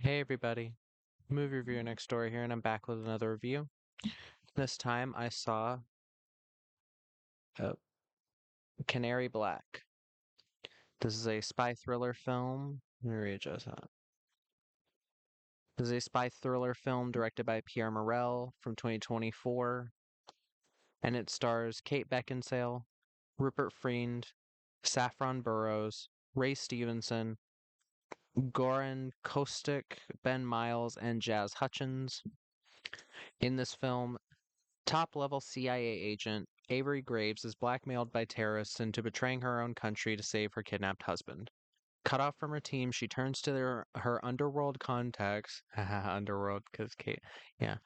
Hey everybody, movie reviewer next door here, and I'm back with another review. This time I saw uh, Canary Black. This is a spy thriller film. Let me readjust that. This is a spy thriller film directed by Pierre Morel from 2024, and it stars Kate Beckinsale, Rupert Friend, Saffron Burrows, Ray Stevenson, Goran Kostic, Ben Miles, and Jazz Hutchins. In this film, top-level CIA agent Avery Graves is blackmailed by terrorists into betraying her own country to save her kidnapped husband. Cut off from her team, she turns to her underworld contacts, underworld, because Kate, yeah,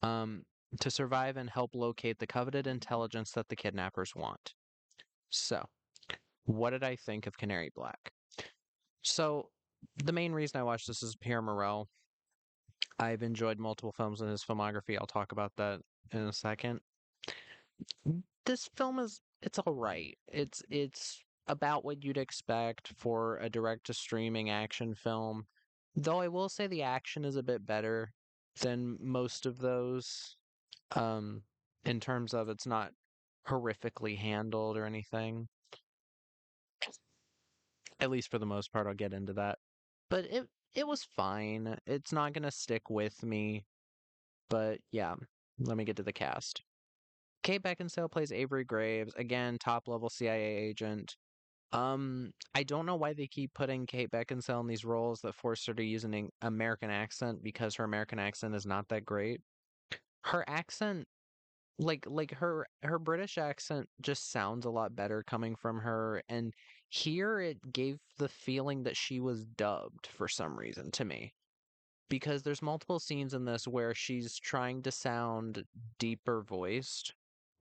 um, to survive and help locate the coveted intelligence that the kidnappers want. So, what did I think of Canary Black? So, the main reason I watched this is Pierre Morel. I've enjoyed multiple films in his filmography. I'll talk about that in a second. This film is it's all right. It's about what you'd expect for a direct to streaming action film. Though I will say the action is a bit better than most of those. Um in terms of it's not horrifically handled or anything. At least for the most part, I'll get into that. But it was fine. It's not gonna stick with me, but yeah, let me get to the cast. Kate Beckinsale plays Avery Graves, again, top level CIA agent. I don't know why they keep putting Kate Beckinsale in these roles that force her to use an American accent because her American accent is not that great. Her accent, her British accent, just sounds a lot better coming from her, and here it gave the feeling that she was dubbed for some reason to me. Because there's multiple scenes in this where she's trying to sound deeper voiced,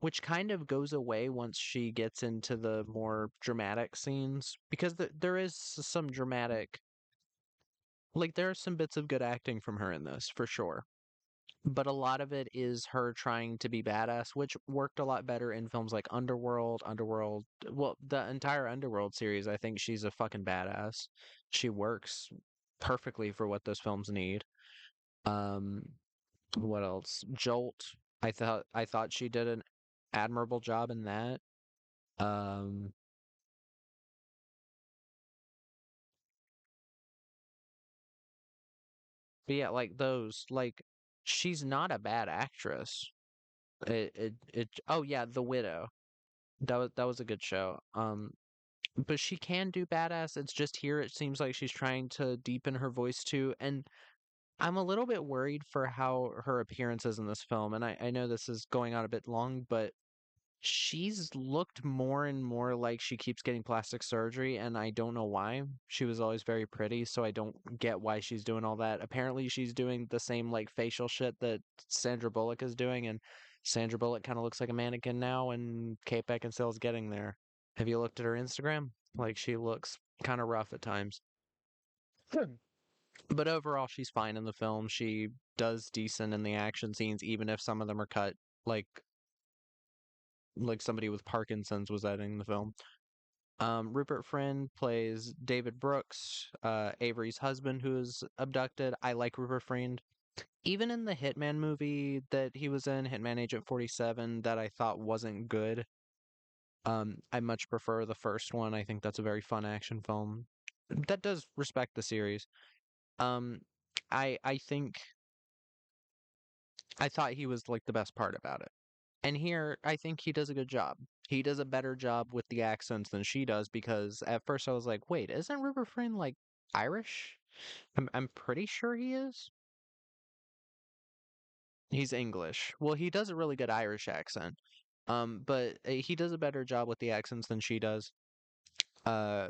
which kind of goes away once she gets into the more dramatic scenes. Because there is some dramatic, there are some bits of good acting from her in this, for sure. But a lot of it is her trying to be badass, which worked a lot better in films like Underworld. Well, the entire Underworld series, I think she's a fucking badass. She works perfectly for what those films need. Um, what else? Jolt. I thought she did an admirable job in that. Um, but yeah, she's not a bad actress. Oh yeah, The Widow. That was a good show. But she can do badass. It's just here it seems like she's trying to deepen her voice too, and I'm a little bit worried for how her appearance is in this film. And I know this is going on a bit long, but she's looked more and more like she keeps getting plastic surgery, and I don't know why. She was always very pretty, so I don't get why she's doing all that. Apparently, she's doing the same facial shit that Sandra Bullock is doing, and Sandra Bullock kind of looks like a mannequin now, and Kate Beckinsale's getting there. Have you looked at her Instagram? She looks kind of rough at times. Good. But overall, she's fine in the film. She does decent in the action scenes, even if some of them are cut like somebody with Parkinson's was editing the film. Rupert Friend plays David Brooks, Avery's husband who is abducted. I like Rupert Friend. Even in the Hitman movie that he was in, Hitman Agent 47, that I thought wasn't good, I much prefer the first one. I think that's a very fun action film that does respect the series. Um, I think I thought he was the best part about it. And here, I think he does a good job. He does a better job with the accents than she does because at first I was like, wait, isn't Rupert Friend Irish? I'm pretty sure he is. He's English. Well, he does a really good Irish accent. But he does a better job with the accents than she does. Uh,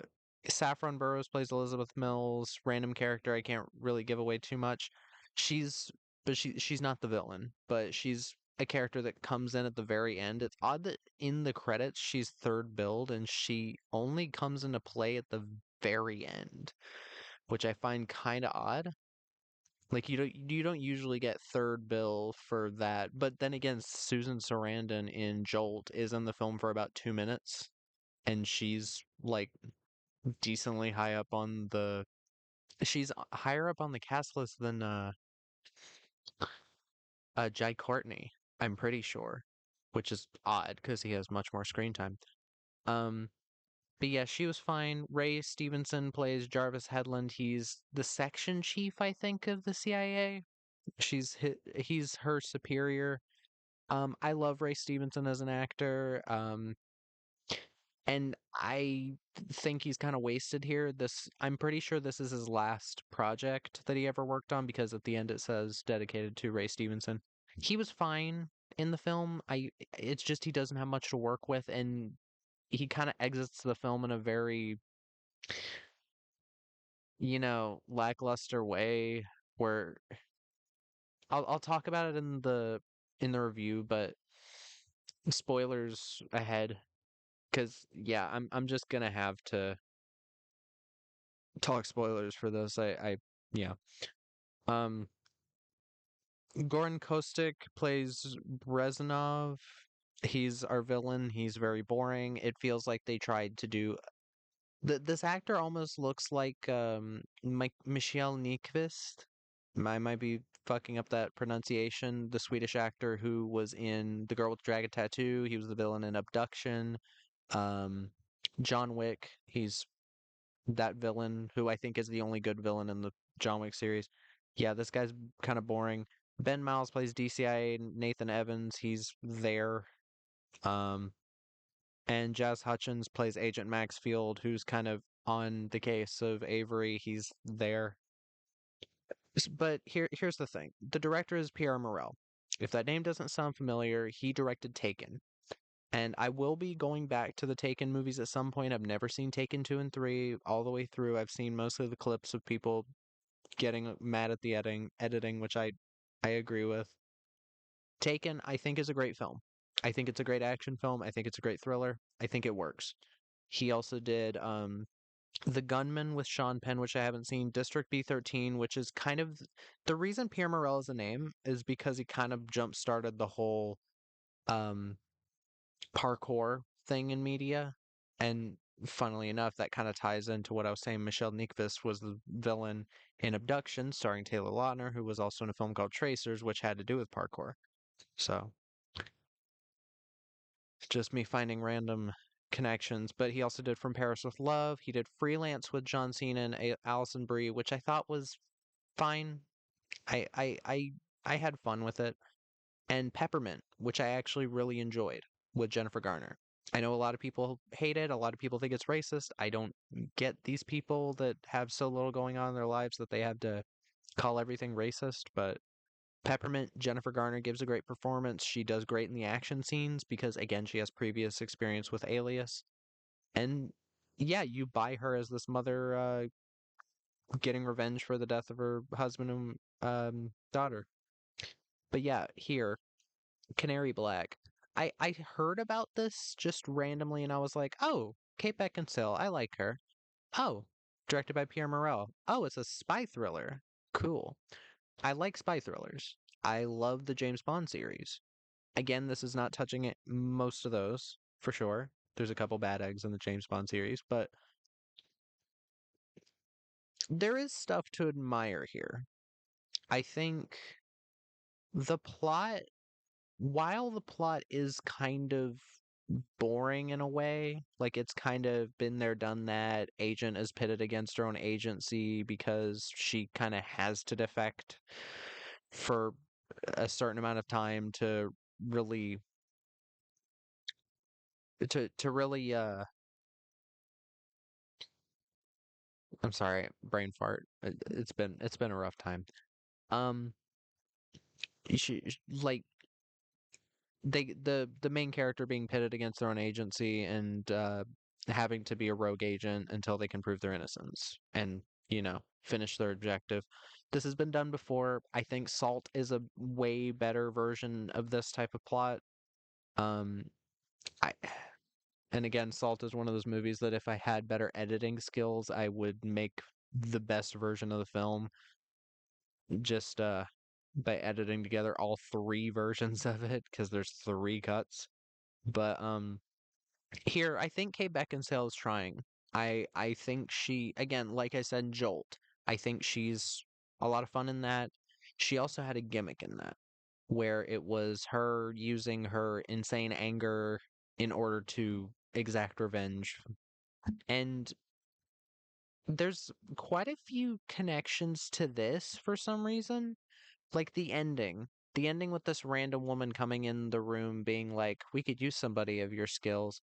Saffron Burrows plays Elizabeth Mills, random character. I can't really give away too much. She's, but she's not the villain, but she's a character that comes in at the very end. It's odd that in the credits she's third billed and she only comes into play at the very end, which I find kind of odd. You don't usually get third bill for that. But then again, Susan Sarandon in Jolt is in the film for about 2 minutes, and she's decently high up on the She's higher up on the cast list than Jai Courtney, I'm pretty sure, which is odd because he has much more screen time. Um, but yeah, she was fine. Ray Stevenson plays Jarvis Headland. He's the section chief, I think, of the CIA. He's her superior. I love Ray Stevenson as an actor. And I think he's kind of wasted here. I'm pretty sure this is his last project that he ever worked on because at the end it says dedicated to Ray Stevenson. He was fine in the film. It's just he doesn't have much to work with, and he kind of exits the film in a very, lackluster way where I'll talk about it in the review, but spoilers ahead because yeah, I'm just gonna have to talk spoilers for this. Yeah. Um, Goran Kostic plays Rezanov. He's our villain. He's very boring. It feels like they tried to do this actor almost looks like Michelle Nyqvist. I might be fucking up that pronunciation. The Swedish actor who was in The Girl with the Dragon Tattoo. He was the villain in Abduction. Um, John Wick. He's that villain who I think is the only good villain in the John Wick series. Yeah, this guy's kind of boring. Ben Miles plays DCIA Nathan Evans. He's there. Um, and Jazz Hutchins plays Agent Maxfield, who's kind of on the case of Avery. He's there. But here's the thing. The director is Pierre Morel. If that name doesn't sound familiar, he directed Taken. And I will be going back to the Taken movies at some point. I've never seen Taken 2 and 3 all the way through. I've seen mostly the clips of people getting mad at the editing, which I agree with. Taken, I think, is a great film. I think it's a great action film. I think it's a great thriller. I think it works. He also did The Gunman with Sean Penn, which I haven't seen, District B13, which is kind of the reason Pierre Morel is a name is because he kind of jump started the whole um parkour thing in media. And funnily enough, that kind of ties into what I was saying. Michelle Nyqvist was the villain in Abduction, starring Taylor Lautner, who was also in a film called Tracers, which had to do with parkour. So just me finding random connections. But he also did From Paris with Love. He did Freelance with John Cena and Alison Brie, which I thought was fine. I I I I had fun with it. And Peppermint, which I actually really enjoyed with Jennifer Garner. I know a lot of people hate it. A lot of people think it's racist. I don't get these people that have so little going on in their lives that they have to call everything racist, but Peppermint, Jennifer Garner gives a great performance. She does great in the action scenes because, again, she has previous experience with Alias. And yeah, you buy her as this mother getting revenge for the death of her husband and daughter. But yeah, here, Canary Black. I heard about this just randomly and I was like, oh, Kate Beckinsale, I like her. Oh, directed by Pierre Morel. Oh, it's a spy thriller. Cool. I like spy thrillers. I love the James Bond series. Again, this is not touching it most of those, for sure. There's a couple bad eggs in the James Bond series, but there is stuff to admire here. I think the plot, while the plot is kind of boring in a way, like it's kind of been there, done that, agent is pitted against her own agency because she kind of has to defect for a certain amount of time to really to really I'm sorry, brain fart. It's been a rough time. Um, like the main character being pitted against their own agency and having to be a rogue agent until they can prove their innocence and finish their objective. This has been done before. I think Salt is a way better version of this type of plot. Um, I and again, Salt is one of those movies that if I had better editing skills, I would make the best version of the film just by editing together all three versions of it because there's three cuts. But here I think Kate Beckinsale is trying. I think she again, like I said, Jolt. I think she's a lot of fun in that. She also had a gimmick in that, where it was her using her insane anger in order to exact revenge. And there's quite a few connections to this for some reason. Like the ending with this random woman coming in the room being like, we could use somebody of your skills,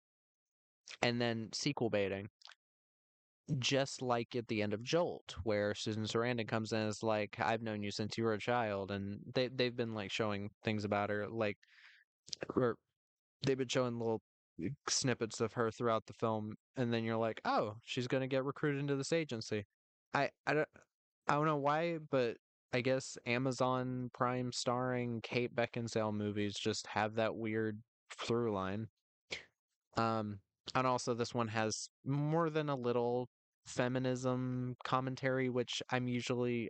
and then sequel baiting. Just like at the end of Jolt, where Susan Sarandon comes in as like, I've known you since you were a child, and they've been like showing things about her, like, or they've been showing little snippets of her throughout the film, and then you're like, oh, she's gonna get recruited into this agency. I don't know why, but I guess Amazon Prime starring Kate Beckinsale movies just have that weird through line. Um, and also this one has more than a little feminism commentary, which I usually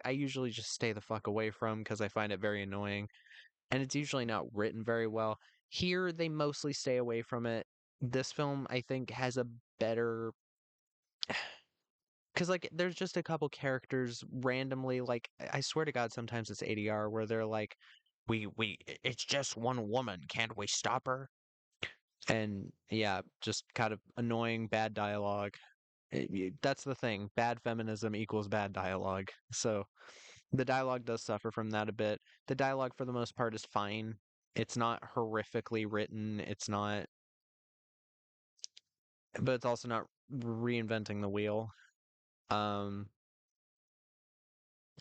just stay the fuck away from because I find it very annoying, and it's usually not written very well. Here they mostly stay away from it. This film I think has a better, because like there's just a couple characters randomly, like I swear to God sometimes it's ADR where they're like, we it's just one woman, can't we stop her? And yeah, just kind of annoying bad dialogue. That's the thing. Bad feminism equals bad dialogue. So the dialogue does suffer from that a bit. The dialogue for the most part is fine. It's not horrifically written. It's not, but it's also not reinventing the wheel. Um,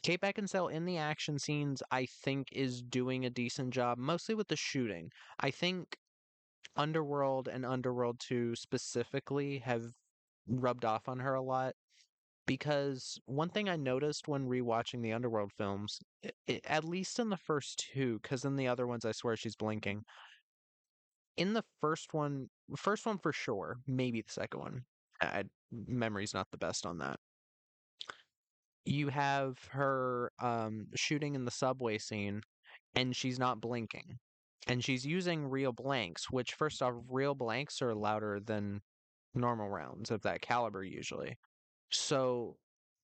Kate Beckinsale in the action scenes, I think, is doing a decent job, mostly with the shooting. I think Underworld and Underworld 2 specifically have rubbed off on her a lot because one thing I noticed when rewatching the Underworld films, at least in the first two, because in the other ones I swear she's blinking. In the first one for sure, maybe the second one. Memory's not the best on that. You have her shooting in the subway scene, and she's not blinking, and she's using real blanks. Which, first off, real blanks are louder than normal rounds of that caliber usually. So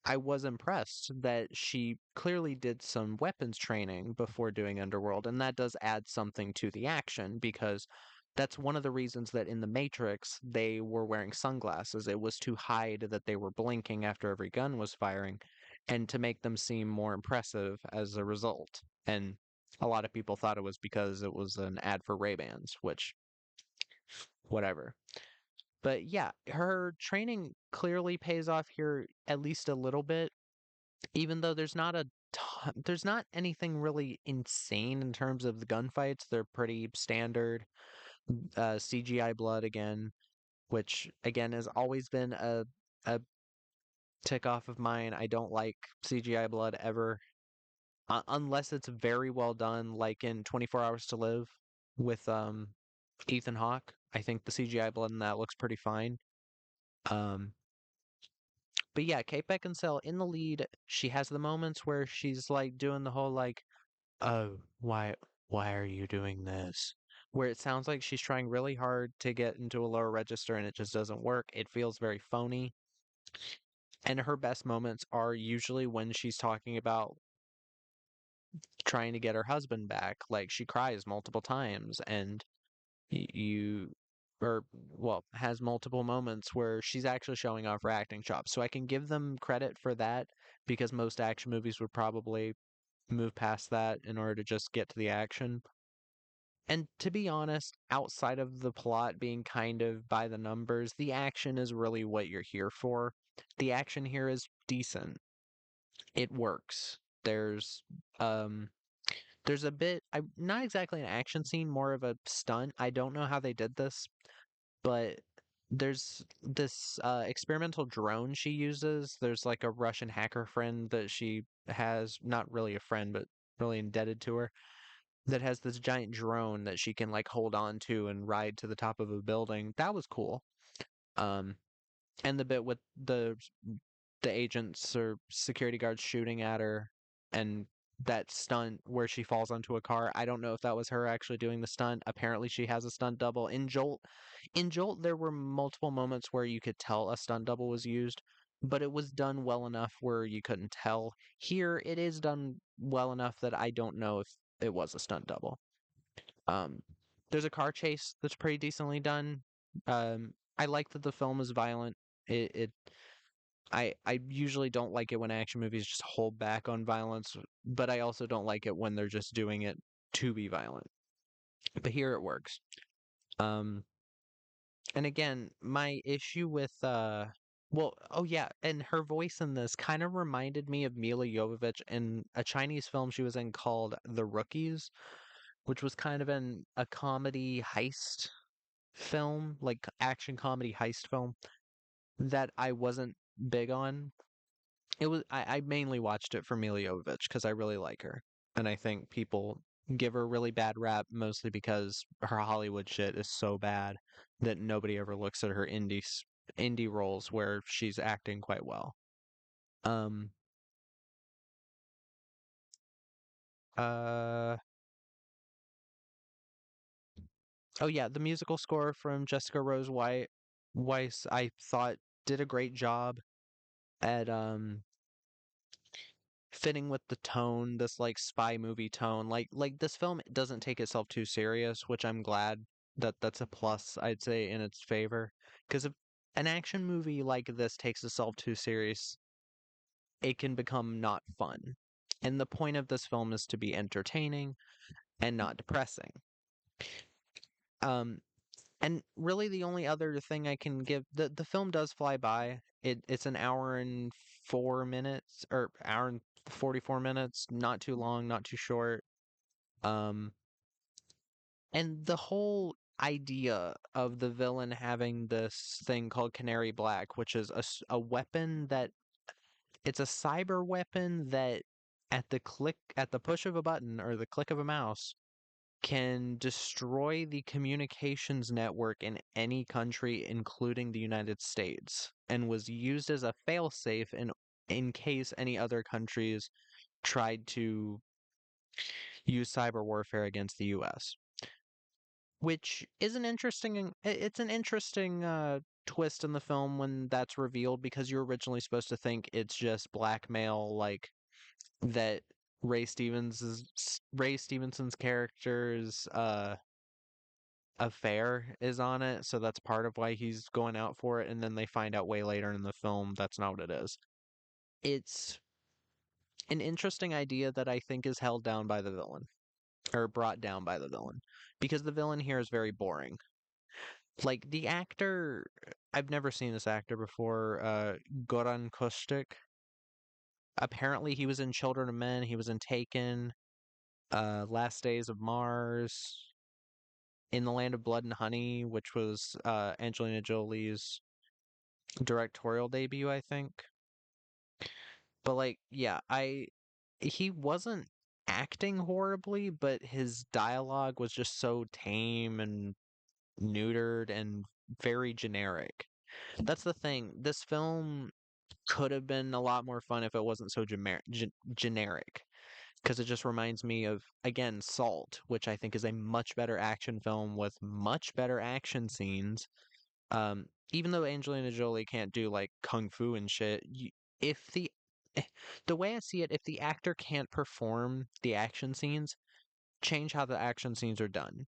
I was impressed that she clearly did some weapons training before doing Underworld, and that does add something to the action because that's one of the reasons that in The Matrix they were wearing sunglasses. It was to hide that they were blinking after every gun was firing and to make them seem more impressive as a result. And a lot of people thought it was because it was an ad for Ray-Bans, which, whatever. But yeah, her training clearly pays off here at least a little bit, even though there's not anything really insane in terms of the gunfights. They're pretty standard. CGI blood again, which again has always been a tick off of mine. I don't like CGI blood ever, unless it's very well done, like in 24 Hours to Live with Ethan Hawke. I think the CGI blood in that looks pretty fine. Um, But yeah, Kate Beckinsale in the lead, she has the moments where she's like doing the whole like, "Oh, why are you doing this?" Where it sounds like she's trying really hard to get into a lower register and it just doesn't work. It feels very phony. And her best moments are usually when she's talking about trying to get her husband back. Like she cries multiple times and you or well has multiple moments where she's actually showing off her acting chops, so I can give them credit for that because most action movies would probably move past that in order to just get to the action. And to be honest, outside of the plot being kind of by the numbers, the action is really what you're here for. The action here is decent. It works. Um there's a bit, I not exactly an action scene, more of a stunt. I don't know how they did this, but there's this experimental drone she uses. There's like a Russian hacker friend that she has, not really a friend, but really indebted to her, that has this giant drone that she can like hold on to and ride to the top of a building. That was cool. Um, and the bit with the agents or security guards shooting at her and that stunt where she falls onto a car. I don't know if that was her actually doing the stunt. Apparently she has a stunt double. In Jolt there were multiple moments where you could tell a stunt double was used. but it was done well enough where you couldn't tell. Here, it is done well enough that I don't know if it was a stunt double. Um, there's a car chase that's pretty decently done. I like that the film is violent. It I usually don't like it when action movies just hold back on violence, but I also don't like it when they're just doing it to be violent. But here it works. Um, and again, my issue with well, oh yeah, and her voice in this kind of reminded me of Mila Jovovich in a Chinese film she was in called The Rookies, which was kind of a comedy heist film, like action comedy heist film that I wasn't big on. I mainly watched it for Mila Jovovich because I really like her, and I think people give her a really bad rap mostly because her Hollywood shit is so bad that nobody ever looks at her indie roles where she's acting quite well. Um. Uh. Oh yeah, the musical score from Jessica Rose White Weiss I thought did a great job at fitting with the tone, this like spy movie tone. Like this film doesn't take itself too serious, which I'm glad that that's a plus, I'd say, in its favor. Because if an action movie like this takes itself too serious, it can become not fun. And the point of this film is to be entertaining and not depressing. Um, and really the only other thing I can give the film does fly by. It's an hour and 4 minutes or hour and 44 minutes, not too long, not too short. Um and the whole idea of the villain having this thing called Canary Black, which is a weapon that it's a cyber weapon that at the push of a button or the click of a mouse can destroy the communications network in any country, including the United States, and was used as a failsafe in case any other countries tried to use cyber warfare against the US. Which is an interesting it's an interesting twist in the film when that's revealed because you're originally supposed to think it's just blackmail like that Ray Stevenson's character's affair is on it, so that's part of why he's going out for it, and then they find out way later in the film that's not what it is. It's an interesting idea that I think is held down by the villain, or brought down by the villain, because the villain here is very boring. Like the actor, I've never seen this actor before, Goran Kostic. Apparently he was in Children of Men, he was in Taken, Last Days of Mars, In the Land of Blood and Honey, which was Angelina Jolie's directorial debut, I think. But like, yeah, I he wasn't acting horribly, but his dialogue was just so tame and neutered and very generic. That's the thing. This film could have been a lot more fun if it wasn't so generic. Because it just reminds me of, again, Salt, which I think is a much better action film with much better action scenes. Even though Angelina Jolie can't do like kung fu and shit, if eh, the way I see it, if the actor can't perform the action scenes, change how the action scenes are done.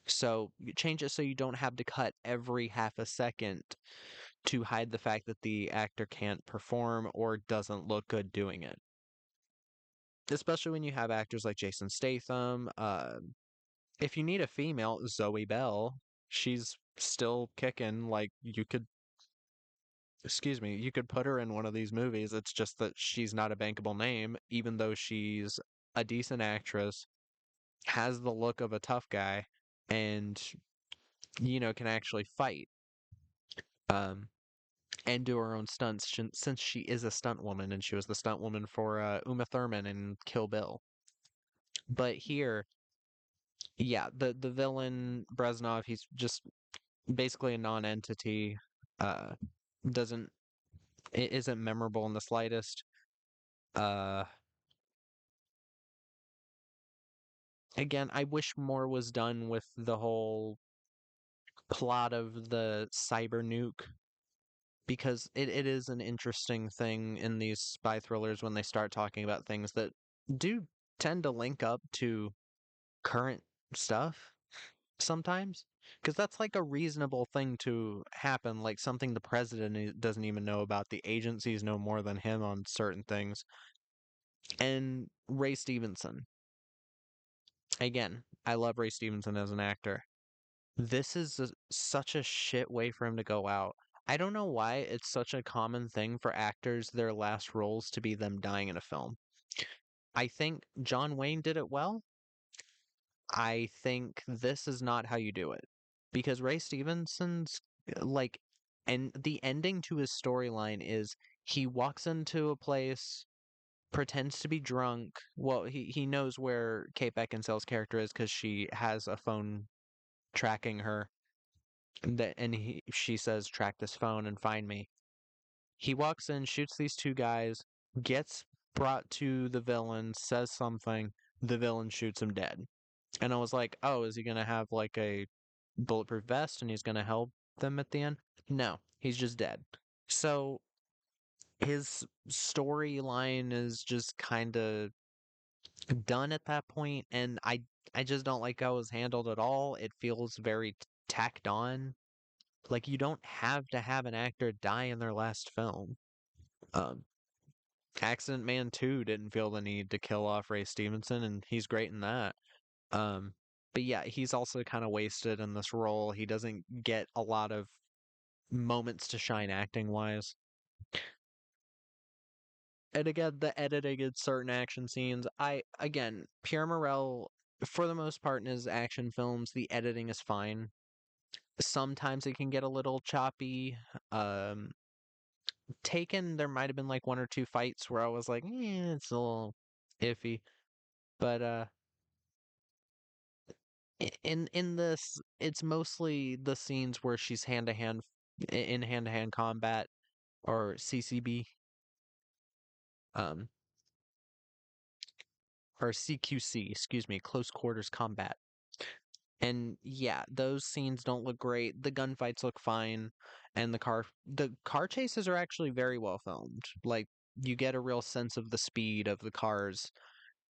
So you change it so you don't have to cut every half a second to hide the fact that the actor can't perform or doesn't look good doing it. Especially when you have actors like Jason Statham. If you need a female, Zoe Bell, she's still kicking. Like you could, excuse me, you could put her in one of these movies. It's just that she's not a bankable name, even though she's a decent actress, has the look of a tough guy, and can actually fight. Um, and do her own stunts since she is a stunt woman and she was the stunt woman for Uma Thurman in Kill Bill. But here, yeah, the villain Breznov, he's just basically a non-entity. Uh, doesn't it isn't memorable in the slightest. Uh, Again, I wish more was done with the whole plot of the cyber nuke. because it is an interesting thing in these spy thrillers when they start talking about things that do tend to link up to current stuff sometimes. Because that's like a reasonable thing to happen, like something the president doesn't even know about. The agencies know more than him on certain things. And Ray Stevenson. Again, I love Ray Stevenson as an actor. This is such a shit way for him to go out. I don't know why it's such a common thing for actors, their last roles to be them dying in a film. I think John Wayne did it well. I think this is not how you do it. Because Ray Stevenson's like and the ending to his storyline is he walks into a place, pretends to be drunk. Well, he knows where Kate Beckinsale's character is because she has a phone tracking her. And she says, "Track this phone and find me." He walks in, shoots these two guys, gets brought to the villain, says something, the villain shoots him dead. And I was like, "Oh, is he gonna have like a bulletproof vest and he's gonna help them at the end?" No, he's just dead. So his storyline is just kind of done at that point, and I just don't like how it was handled at all. It feels very tacked on. Like you don't have to have an actor die in their last film. Um, Accident Man 2 didn't feel the need to kill off Ray Stevenson, and he's great in that. Um, but yeah, he's also kind of wasted in this role. He doesn't get a lot of moments to shine acting wise. And again, the editing in certain action scenes, Pierre Morel, for the most part in his action films, the editing is fine. Sometimes it can get a little choppy. Um, Taken, there might have been like one or two fights where I was like, it's a little iffy. But in this, it's mostly the scenes where she's hand to hand combat or CCB, um, or CQC, excuse me, close quarters combat. And yeah, those scenes don't look great. The gunfights look fine, and the car chases are actually very well filmed. Like you get a real sense of the speed of the cars.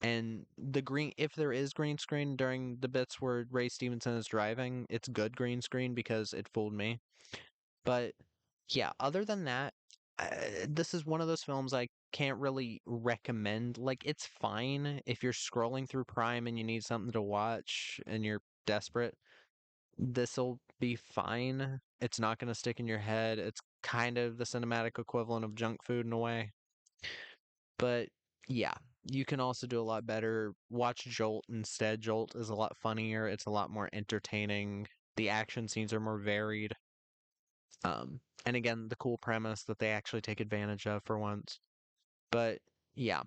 And if there is green screen during the bits where Ray Stevenson is driving, it's good green screen because it fooled me. But yeah, other than that, uh, this is one of those films I can't really recommend. Like, it's fine if you're scrolling through Prime and you need something to watch and you're desperate. This'll be fine. It's not going to stick in your head. It's kind of the cinematic equivalent of junk food in a way. But yeah, you can also do a lot better. Watch Jolt instead. Jolt is a lot funnier. It's a lot more entertaining. The action scenes are more varied. And again, the cool premise that they actually take advantage of for once. But yeah,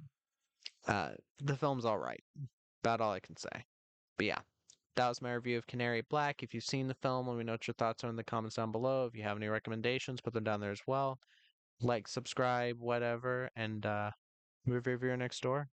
the film's all right. About all I can say. But yeah, that was my review of Canary Black. If you've seen the film, let me know what your thoughts are in the comments down below. If you have any recommendations, put them down there as well. Like, subscribe, whatever, and movie reviewer next door.